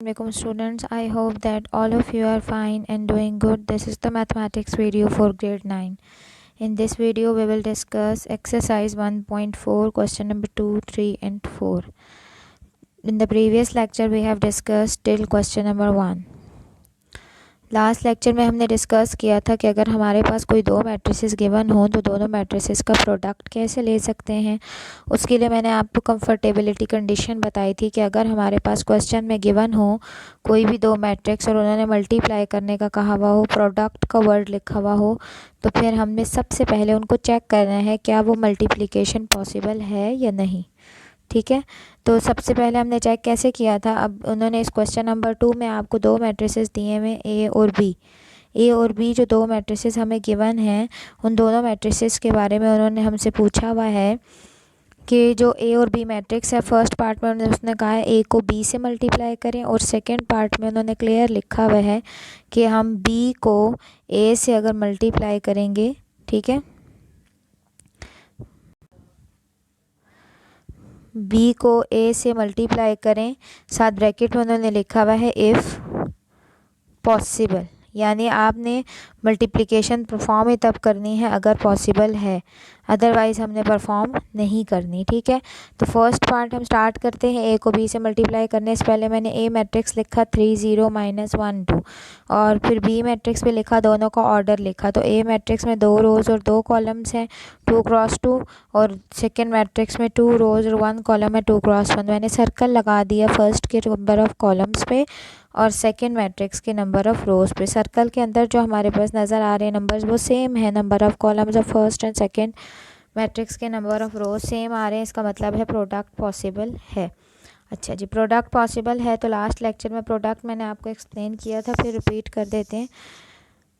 Assalamualaikum students, I hope that all of you are fine and doing good. This is the mathematics video for grade 9. In this video we will discuss exercise 1.4 question number 2, 3 and 4. In the previous lecture we have discussed till question number 1. Last lecture में हमने discuss किया था कि अगर हमारे पास कोई दो matrices given हो तो दोनों मैट्रिसेस का प्रोडक्ट कैसे ले सकते हैं। उसके लिए मैंने आपको कंफर्टेबिलिटी कंडीशन बताई थी कि अगर हमारे पास क्वेश्चन में गिवन हो कोई भी दो मैट्रिक्स और उन्होंने मल्टीप्लाई करने का कहा हुआ हो, प्रोडक्ट का वर्ड लिखा हुआ हो, तो फिर हमने सबसे पहले उनको चेक करना है क्या वो मल्टीप्लिकेशन पॉसिबल है या नहीं। ठीक है, तो सबसे पहले हमने चेक कैसे किया था। अब उन्होंने इस क्वेश्चन नंबर 2 में आपको दो मैट्रिसेस दिए हुए ए और बी जो दो मैट्रिसेस हमें गिवन हैं, उन दोनों मैट्रिसेस के बारे में उन्होंने हमसे पूछा हुआ है कि जो ए और बी मैट्रिक्स है, फर्स्ट पार्ट में उसने कहा है ए को बी से मल्टीप्लाई करें और सेकेंड पार्ट में उन्होंने क्लियर लिखा हुआ है कि हम बी को ए से अगर मल्टीप्लाई करेंगे, ठीक है, बी को ए से मल्टीप्लाई करें, साथ ब्रैकेट में उन्होंने लिखा हुआ है इफ़ पॉसिबल, यानी आपने मल्टीप्लिकेशन परफॉर्म ही तब करनी है अगर पॉसिबल है, अदरवाइज़ हमने परफॉर्म नहीं करनी। ठीक है, तो फर्स्ट पार्ट हम स्टार्ट करते हैं। ए को बी से मल्टीप्लाई करने से पहले मैंने ए मैट्रिक्स लिखा 3 0 -1 2 और फिर बी मैट्रिक्स भी लिखा, दोनों का ऑर्डर लिखा। तो ए मैट्रिक्स में 2 रोज़ और 2 कॉलम्स हैं 2 क्रॉस 2 और सेकेंड मैट्रिक्स में 2 रोज़ और 1 कॉलम है 2 क्रॉस 1। मैंने सर्कल लगा दिया फर्स्ट के नंबर ऑफ़ कॉलम्स पे और सेकेंड मैट्रिक्स के नंबर ऑफ़ रोज़ पे। सर्कल के अंदर जो हमारे पास नज़र आ रहे हैं नंबर्स वो सेम है, number of columns of first and second matrix के नंबर ऑफ़ रोज़ सेम आ रहे हैं, इसका मतलब है प्रोडक्ट पॉसिबल है। अच्छा जी, प्रोडक्ट पॉसिबल है तो लास्ट लेक्चर में प्रोडक्ट मैंने आपको एक्सप्लेन किया था, फिर रिपीट कर देते हैं।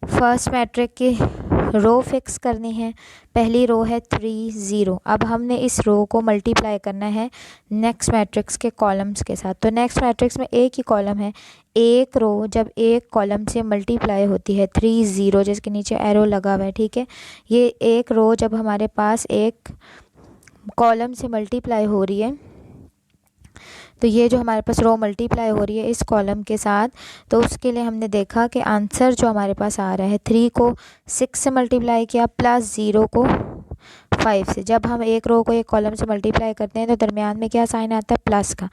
फर्स्ट मैट्रिक की रो फिक्स करनी है, पहली रो है 3 0। अब हमने इस रो को मल्टीप्लाई करना है नेक्स्ट मैट्रिक्स के कॉलम्स के साथ। तो नेक्स्ट मैट्रिक्स में एक ही कॉलम है, एक रो जब एक कॉलम से मल्टीप्लाई होती है 3 0 जिसके नीचे एरो लगा हुआ है, ठीक है, ये एक रो जब हमारे पास एक कॉलम से मल्टीप्लाई हो रही है तो ये जो हमारे पास रो मल्टीप्लाई हो रही है इस कॉलम के साथ, तो उसके लिए हमने देखा कि आंसर जो हमारे पास आ रहा है 3 को 6 से मल्टीप्लाई किया प्लस 0 को 5 से। जब हम एक रो को एक कॉलम से मल्टीप्लाई करते हैं तो दरमियान में क्या साइन आता है, प्लस का।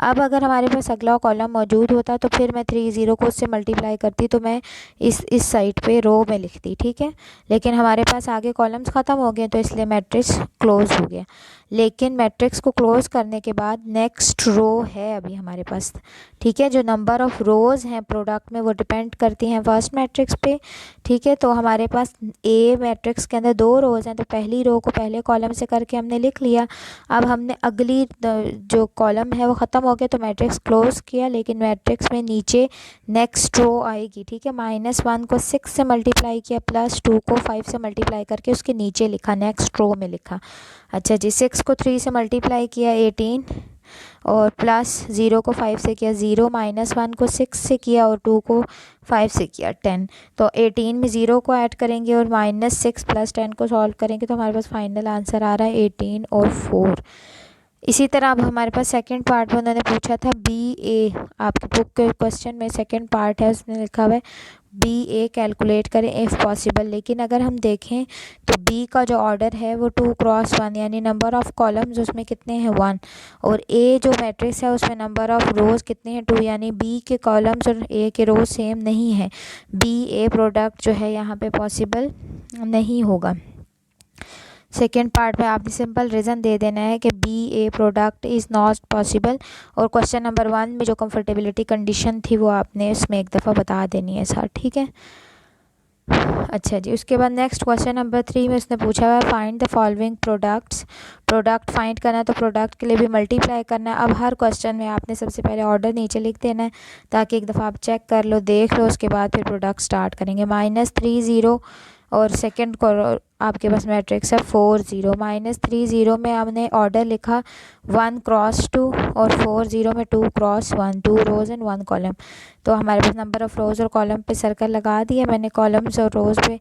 अब अगर हमारे पास अगला कॉलम मौजूद होता तो फिर मैं 3 0 को उससे मल्टीप्लाई करती तो मैं इस साइड पे रो में लिखती, ठीक है, लेकिन हमारे पास आगे कॉलम्स ख़त्म हो गए तो इसलिए मैट्रिक्स क्लोज हो गया। लेकिन मैट्रिक्स को क्लोज करने के बाद नेक्स्ट रो है अभी हमारे पास, ठीक है, जो नंबर ऑफ़ रोज़ हैं प्रोडक्ट में वो डिपेंड करती हैं फर्स्ट मैट्रिक्स पे, ठीक है। तो हमारे पास ए मैट्रिक्स के अंदर 2 रोज़ हैं तो पहली रो को पहले कॉलम से करके हमने लिख लिया। अब हमने अगली जो कॉलम है वो ख़त्म हो गया तो मैट्रिक्स क्लोज किया, लेकिन मैट्रिक्स में नीचे नेक्स्ट रो आएगी, ठीक है। -1 को 6 से मल्टीप्लाई किया प्लस 2 को 5 से मल्टीप्लाई करके उसके नीचे लिखा, नेक्स्ट रो में लिखा। अच्छा जी, 6 को 3 से मल्टीप्लाई किया 18 और प्लस 0 को 5 से किया 0, -1 को 6 से किया और 2 को 5 से किया 10। तो 18 में 0 को ऐड करेंगे और -6 + 10 को सॉल्व करेंगे तो हमारे पास फाइनल आंसर आ रहा है 18 और 4। इसी तरह अब हमारे पास सेकंड पार्ट में उन्होंने पूछा था बी ए, आपकी बुक के क्वेश्चन में सेकंड पार्ट है उसमें लिखा हुआ है बी ए कैलकुलेट करें इफ़ पॉसिबल। लेकिन अगर हम देखें तो बी का जो ऑर्डर है वो 2 क्रॉस 1, यानी नंबर ऑफ़ कॉलम्स उसमें कितने हैं 1, और ए जो मैट्रिक्स है उसमें नंबर ऑफ़ रोज़ कितने हैं 2, यानी बी के कॉलम्स और ए के रोज़ सेम नहीं है। बी ए प्रोडक्ट जो है यहाँ पे पॉसिबल नहीं होगा। सेकेंड पार्ट में आपने सिंपल रीज़न दे देना है कि B A product is not possible, और क्वेश्चन नंबर 1 में जो कंफर्टेबिलिटी कंडीशन थी वो आपने इसमें एक दफ़ा बता देनी है सर, ठीक है। अच्छा जी, उसके बाद नेक्स्ट क्वेश्चन नंबर 3 में उसने पूछा हुआ है find the following products. Product find करना है तो प्रोडक्ट के लिए भी मल्टीप्लाई करना है। अब हर क्वेश्चन में आपने सबसे पहले ऑर्डर नीचे लिख देना है ताकि एक दफ़ा आप चेक कर लो, देख लो, उसके बाद फिर प्रोडक्ट स्टार्ट करेंगे। -3 0 और सेकंड को आपके पास मैट्रिक्स है 4 0। -3 0 में हमने ऑर्डर लिखा 1 क्रॉस 2 और 4 0 में 2 क्रॉस 1, 2 रोज़ एंड 1 कॉलम। तो हमारे पास नंबर ऑफ़ रोज़ और कॉलम पे सर्कल लगा दिया मैंने, कॉलम्स और रोज़ पे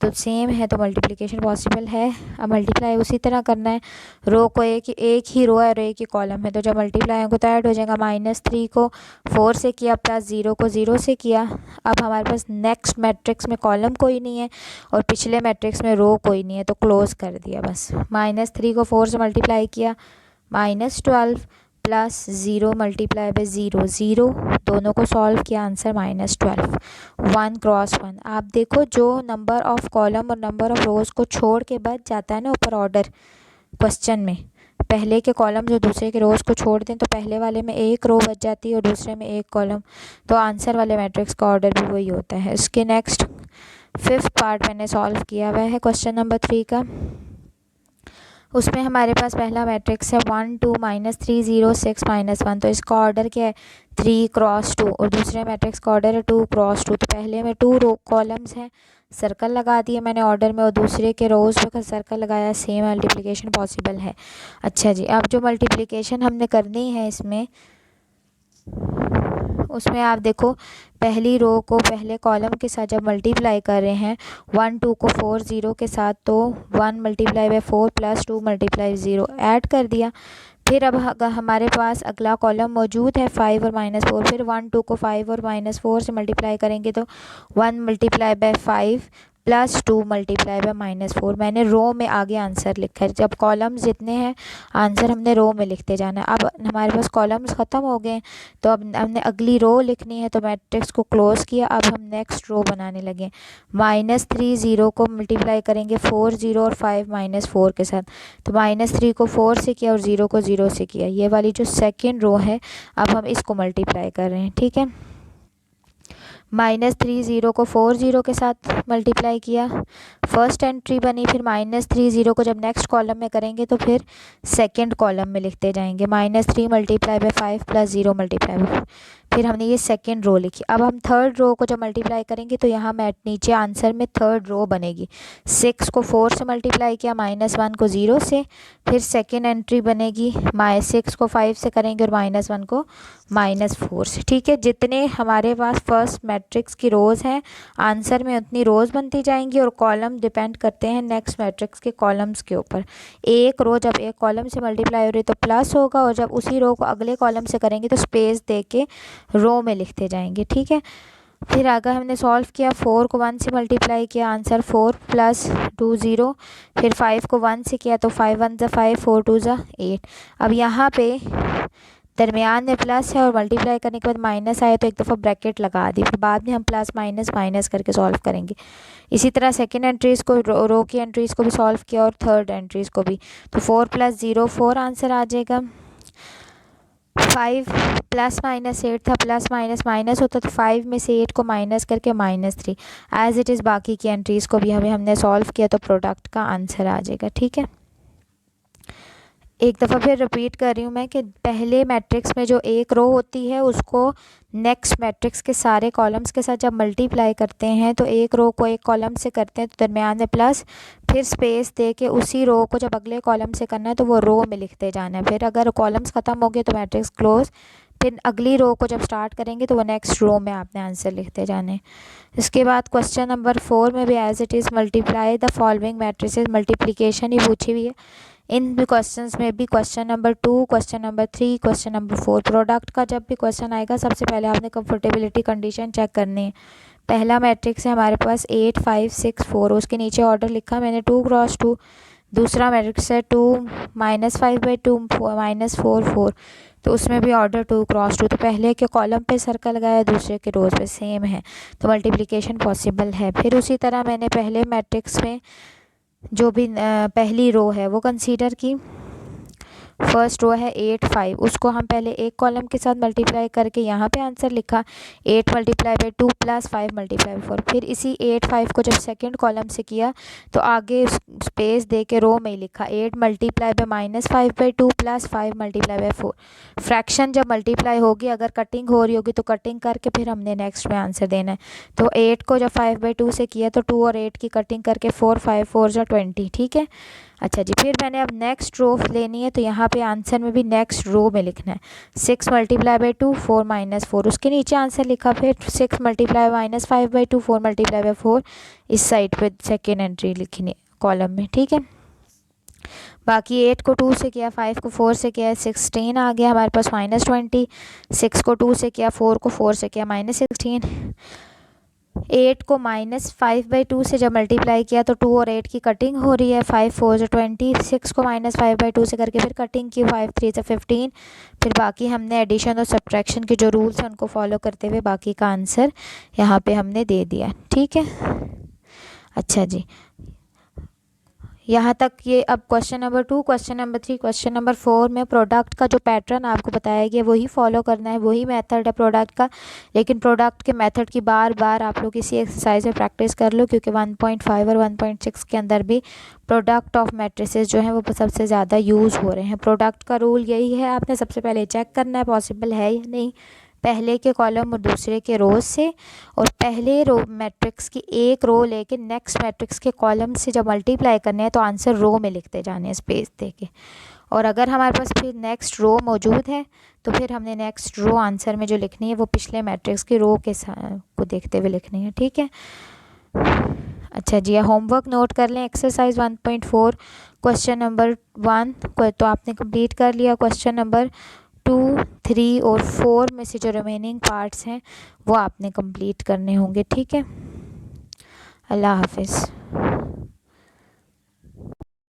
तो सेम है तो मल्टीप्लिकेशन पॉसिबल है। अब मल्टीप्लाई उसी तरह करना है, रो को एक ही रो है और एक ही कॉलम है, तो जब मल्टीप्लाई होगा तो ऐड हो जाएगा। -3 को 4 से किया प्लस 0 को 0 से किया। अब हमारे पास नेक्स्ट मैट्रिक्स में कॉलम कोई नहीं है और पिछले मैट्रिक्स में रो कोई नहीं है, तो क्लोज कर दिया बस। -3 को 4 से मल्टीप्लाई किया, -12 प्लस 0 मल्टीप्लाई बाय 0 0, दोनों को सॉल्व किया, आंसर -12। 1 क्रॉस 1। आप देखो जो नंबर ऑफ कॉलम और नंबर ऑफ रोज़ को छोड़ के बच जाता है ना ऊपर ऑर्डर क्वेश्चन में, पहले के कॉलम जो दूसरे के रोज़ को छोड़ दें तो पहले वाले में एक रो बच जाती है और दूसरे में एक कॉलम, तो आंसर वाले मैट्रिक्स का ऑर्डर भी वही होता है। इसके नेक्स्ट 5th पार्ट मैंने सॉल्व किया हुआ है क्वेश्चन नंबर 3 का। उसमें हमारे पास पहला मैट्रिक्स है 1 2 -3 0 6 -1, तो इसका ऑर्डर क्या है 3 क्रॉस 2, और दूसरे मैट्रिक्स का ऑर्डर है 2 क्रॉस 2। तो पहले में 2 रो कॉलम्स हैं, सर्कल लगा दिए मैंने ऑर्डर में, और दूसरे के रोज़ पे सर्कल लगाया, सेम मल्टीप्लिकेशन पॉसिबल है। अच्छा जी, अब जो मल्टीप्लिकेशन हमने करनी है उसमें आप देखो पहली रो को पहले कॉलम के साथ जब मल्टीप्लाई कर रहे हैं 1 2 को 4 0 के साथ, तो 1 multiply by 4 plus 2 multiply 0 add कर दिया। फिर अब हमारे पास अगला कॉलम मौजूद है 5 और -4, फिर 1 2 को 5 और -4 से मल्टीप्लाई करेंगे तो 1 multiply by 5 plus 2 multiply by -4। मैंने रो में आगे आंसर लिखा है, जब कॉलम्स जितने हैं आंसर हमने रो में लिखते जाना है। अब हमारे पास कॉलम्स ख़त्म हो गए तो अब हमने अगली रो लिखनी है, तो मैट्रिक्स को क्लोज़ किया। अब हम नेक्स्ट रो बनाने लगे। -3 0 को मल्टीप्लाई करेंगे 4 0 और 5 -4 के साथ, तो -3 को 4 से किया और 0 को 0 से किया। ये वाली जो सेकेंड रो है अब हम इसको मल्टीप्लाई कर रहे हैं, ठीक है। -3 0 को 4 0 के साथ मल्टीप्लाई किया, फर्स्ट एंट्री बनी। फिर -3 0 को जब नेक्स्ट कॉलम में करेंगे तो फिर सेकंड कॉलम में लिखते जाएंगे, -3 multiply by 5 plus 0 multiply by, फिर हमने ये सेकंड रो लिखी। अब हम थर्ड रो को जब मल्टीप्लाई करेंगे तो यहाँ नीचे आंसर में थर्ड रो बनेगी। 6 को 4 से मल्टीप्लाई किया, -1 को 0 से, फिर सेकेंड एंट्री बनेगी 6 को 5 से करेंगे और -1 को -4 से, ठीक है। जितने हमारे पास फर्स्ट मैट्रिक्स की रोज़ हैं आंसर में उतनी रोज़ बनती जाएंगी, और कॉलम डिपेंड करते हैं नेक्स्ट मैट्रिक्स के कॉलम्स के ऊपर। एक रो जब एक कॉलम से मल्टीप्लाई हो रही तो प्लस होगा, और जब उसी रो को अगले कॉलम से करेंगे तो स्पेस दे के रो में लिखते जाएंगे, ठीक है। फिर आगे हमने सॉल्व किया, 4 को 1 से मल्टीप्लाई किया, आंसर 4 प्लस 2 0। फिर 5 को 1 से किया तो 5 1 ज़ा 5 4 2 ज़ा 8। अब यहाँ पे दरमियान में प्लस है और मल्टीप्लाई करने के बाद माइनस आए तो एक दफ़ा ब्रैकेट लगा दी, फिर बाद में हम प्लस माइनस माइनस करके सॉल्व करेंगे। इसी तरह सेकंड एंट्रीज़ को रो की एंट्रीज़ को भी सॉल्व किया और थर्ड एंट्रीज़ को भी, तो 4 + 0 4 आंसर आ जाएगा। 5 ± 8 था, प्लस माइनस माइनस होता तो 5 में से 8 को माइनस करके -3 एज़ इट इज़। बाकी की एंट्रीज़ को भी हमने सॉल्व किया तो प्रोडक्ट का आंसर आ जाएगा, ठीक है। एक दफ़ा फिर रिपीट कर रही हूँ मैं कि पहले मैट्रिक्स में जो एक रो होती है उसको नेक्स्ट मैट्रिक्स के सारे कॉलम्स के साथ जब मल्टीप्लाई करते हैं तो एक रो को एक कॉलम से करते हैं तो दरमियान में प्लस, फिर स्पेस दे के उसी रो को जब अगले कॉलम से करना है तो वो रो में लिखते जाना है। फिर अगर कॉलम्स ख़त्म हो गए तो मैट्रिक्स क्लोज, फिर अगली रो को जब स्टार्ट करेंगे तो वो नेक्स्ट रो में आपने आंसर लिखते जाने। इसके बाद क्वेश्चन नंबर 4 में भी as it is multiply the following matrices, multiplication ही पूछी हुई है। इन भी क्वेश्चंस में भी question number 2, question number 3, question number 4 product का जब भी क्वेश्चन आएगा सबसे पहले आपने कंफर्टेबिलिटी कंडीशन चेक करनी है। पहला मैट्रिक्स है हमारे पास 8 5 6 4, उसके नीचे ऑर्डर लिखा मैंने 2 क्रॉस 2। दूसरा मैट्रिक्स है 2 -5/2 -4 4, तो उसमें भी ऑर्डर 2 क्रॉस 2। तो पहले के कॉलम पे सर्कल लगाया, दूसरे के रोज़ पे सेम है तो मल्टीप्लिकेशन पॉसिबल है। फिर उसी तरह मैंने पहले मैट्रिक्स में जो भी पहली रो है वो कंसीडर की। फर्स्ट रो है 8 5, उसको हम पहले एक कॉलम के साथ मल्टीप्लाई करके यहाँ पे आंसर लिखा 8 × 2 + 5 × 4। फिर इसी 8 5 को जब सेकंड कॉलम से किया तो आगे स्पेस दे के रो में ही लिखा 8 × -5/2 + 5 × 4। फ्रैक्शन जब मल्टीप्लाई होगी अगर कटिंग हो रही होगी तो कटिंग करके फिर हमने नेक्स्ट में आंसर देना है। तो 8 को जब 5/2 से किया तो 2 और 8 की कटिंग करके 4 5 4 = 20, ठीक है। अच्छा जी, फिर मैंने अब नेक्स्ट रो लेनी है तो यहाँ यहाँ पे आंसर में भी नेक्स्ट रो में लिखना है। 6 मल्टीप्लाई बाई 2 4 माइनस 4, उसके नीचे आंसर लिखा, फिर 6 multiply minus 5 by 2 4 multiply by 4, इस साइड पे सेकेंड एंट्री लिखनी कॉलम में, ठीक है। बाकी 8 को 2 से किया, 5 को 4 से किया, 16 आ गया हमारे पास -20, 6 को 2 से किया, 4 को 4 से किया -16, 8 को -5/2 से जब मल्टीप्लाई किया तो 2 और 8 की कटिंग हो रही है, 5 4 से 20, 6 को -5/2 से करके फिर कटिंग की, 5 3 से 15, फिर बाकी हमने एडिशन और सब्ट्रैक्शन के जो रूल्स हैं उनको फॉलो करते हुए बाकी का आंसर यहाँ पे हमने दे दिया, ठीक है। अच्छा जी, यहाँ तक ये। अब question number 2, question number 3, question number 4 में प्रोडक्ट का जो पैटर्न आपको बताया गया वही फॉलो करना है, वही मेथड है प्रोडक्ट का, लेकिन प्रोडक्ट के मेथड की बार बार आप लोग इसी एक्सरसाइज में प्रैक्टिस कर लो, क्योंकि 1.5 और 1.6 के अंदर भी प्रोडक्ट ऑफ मैट्रिसेस जो हैं वो सबसे ज़्यादा यूज़ हो रहे हैं। प्रोडक्ट का रूल यही है, आपने सबसे पहले चेक करना है पॉसिबल है या नहीं, पहले के कॉलम और दूसरे के रोज से, और पहले रो मैट्रिक्स की एक रो लेके नेक्स्ट मैट्रिक्स के कॉलम से जब मल्टीप्लाई करने हैं तो आंसर रो में लिखते जाने हैं स्पेस देके, और अगर हमारे पास फिर नेक्स्ट रो मौजूद है तो फिर हमने नेक्स्ट रो आंसर में जो लिखनी है वो पिछले मैट्रिक्स की रो के को देखते हुए लिखनी है, ठीक है। अच्छा जी, होमवर्क नोट कर लें। एक्सरसाइज 1.4 क्वेश्चन नंबर 1 तो आपने कंप्लीट कर लिया। क्वेश्चन नंबर 2, 3 और 4 में से जो रिमेनिंग पार्ट्स हैं वो आपने कंप्लीट करने होंगे, ठीक है। अल्लाह हाफिज़।